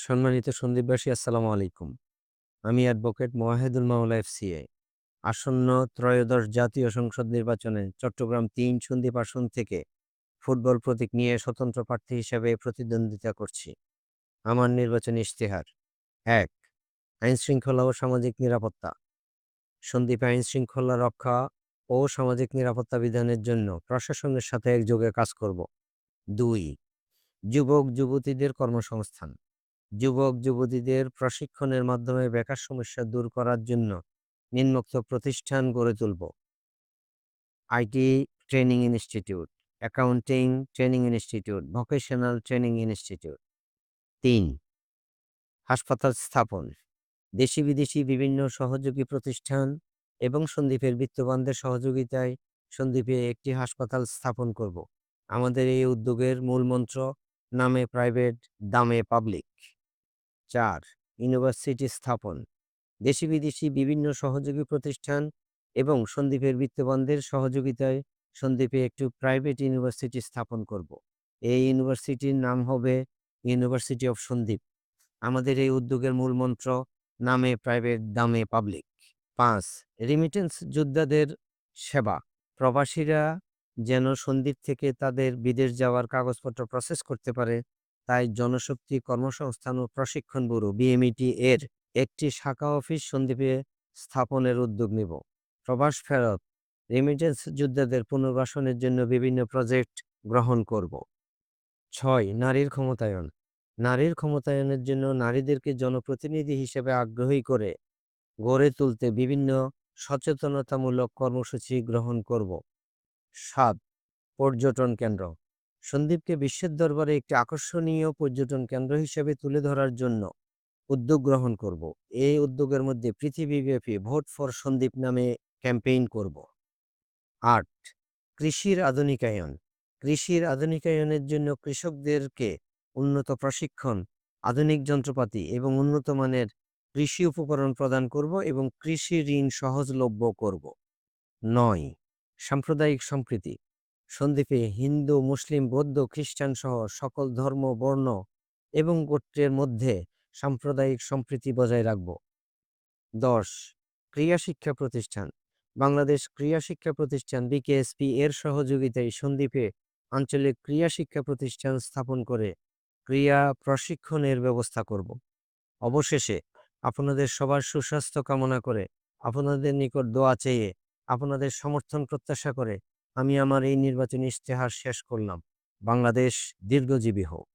সম্মানিত সন্দীপবাসী, আসসালামু আলাইকুম। আমি অ্যাডভোকেট মোয়াহেদুল মাওলা এফসিআই। আসন্ন ত্রয়োদশ জাতীয় সংসদ নির্বাচনে চট্টগ্রাম-৩ সন্দ্বীপ আসন থেকে ফুটবল প্রতীক নিয়ে স্বতন্ত্র প্রার্থী হিসেবে প্রতিদ্বন্দ্বিতা করছি। আমার নির্বাচনী ইশতেহার: ১. আইনশৃঙ্খলা ও সামাজিক নিরাপত্তা। সন্দ্বীপে আইনশৃঙ্খলা রক্ষা ও সামাজিক নিরাপত্তা বিধানের জন্য প্রশাসনের সাথে একযোগে কাজ করব। ২. যুবক-যুবতীদের কর্মসংস্থান। যুবক-যুবতীদের প্রশিক্ষণের মাধ্যমে বেকার সমস্যা দূর করার জন্য নিম্নোক্ত প্রতিষ্ঠান গড়ে তুলব: IT training institute, accounting training institute, vocational training institute. ৩. হাসপাতাল স্থাপন। দেশি বিদেশি বিভিন্ন সহযোগী প্রতিষ্ঠান এবং সন্দ্বীপের বিত্তবানদের সহযোগিতায় সন্দ্বীপে একটি হাসপাতাল স্থাপন করব। আমাদের এই উদ্যোগের মূল মন্ত্র: নামে প্রাইভেট, দামে পাবলিক। ৪. ইউনিভার্সিটি স্থাপন। দেশি বিদেশি বিভিন্ন সহযোগী প্রতিষ্ঠান এবং সন্দ্বীপের বিত্তবানদের সহযোগিতায় সন্দ্বীপে একটি প্রাইভেট ইউনিভার্সিটি স্থাপন করব। এই ইউনিভার্সিটির নাম হবে ইউনিভার্সিটি অফ সন্দ্বীপ। আমাদের এই উদ্যোগের মূল মন্ত্র: নামে প্রাইভেট, দামে পাবলিক। ৫. রিমিটেন্স যোদ্ধাদের সেবা। প্রবাসীরা যেন সন্দ্বীপ থেকে তাদের বিদেশ যাওয়ার কাগজপত্র প্রসেস করতে পারে, তাই জনশক্তি কর্মসংস্থান ও প্রশিক্ষণ ব্যুরো বিএমইটি এর একটি শাখা অফিস সন্দ্বীপে স্থাপনের উদ্যোগ নেব। প্রবাস ফেরত রেমিটেন্স যোদ্ধাদের পুনর্বাসনের জন্য বিভিন্ন প্রজেক্ট গ্রহণ করব। ৬. নারীর ক্ষমতায়ন। নারীর ক্ষমতায়নের জন্য নারীদেরকে জনপ্রতিনিধি হিসেবে আগ্রহী করে গড়ে তুলতে বিভিন্ন সচেতনতামূলক কর্মসূচি গ্রহণ করব। ৭. পর্যটন কেন্দ্র। সন্দ্বীপকে বিশ্বের দরবারে একটি আকর্ষণীয় পর্যটন কেন্দ্র হিসেবে তুলে ধরার জন্য উদ্যোগ গ্রহণ করব। এই উদ্যোগের মধ্যে পৃথিবীব্যাপী ভোট ফর সন্দ্বীপ নামে ক্যাম্পেইন করব। ৮. কৃষির আধুনিকায়ন। কৃষির আধুনিকায়নের জন্য কৃষকদেরকে উন্নত প্রশিক্ষণ, আধুনিক যন্ত্রপাতি এবং উন্নত মানের কৃষি উপকরণ প্রদান করব এবং কৃষি ঋণ সহজলভ্য করব। ৯. সাম্প্রদায়িক সম্প্রীতি। সন্দ্বীপে হিন্দু, মুসলিম, বৌদ্ধ, খ্রিস্টান সহ সকল ধর্ম, বর্ণ এবং গোত্রের মধ্যে সাম্প্রদায়িক সম্প্রীতি বজায় রাখব। ১০. ক্রীড়া শিক্ষা প্রতিষ্ঠান। বাংলাদেশ ক্রীড়া শিক্ষা প্রতিষ্ঠান বিকেএসপি এর সহযোগিতায় সন্দ্বীপে আঞ্চলিক ক্রীড়া শিক্ষা প্রতিষ্ঠান স্থাপন করে ক্রীড়া প্রশিক্ষণের ব্যবস্থা করব। অবশেষে আপনাদের সবার সুস্বাস্থ্য কামনা করে, আপনাদের নিকট দোয়া চেয়ে, আপনাদের সমর্থন প্রত্যাশা করে আমি আমার এই নির্বাচনী ইশতেহার শেষ করলাম। বাংলাদেশ দীর্ঘজীবী হোক।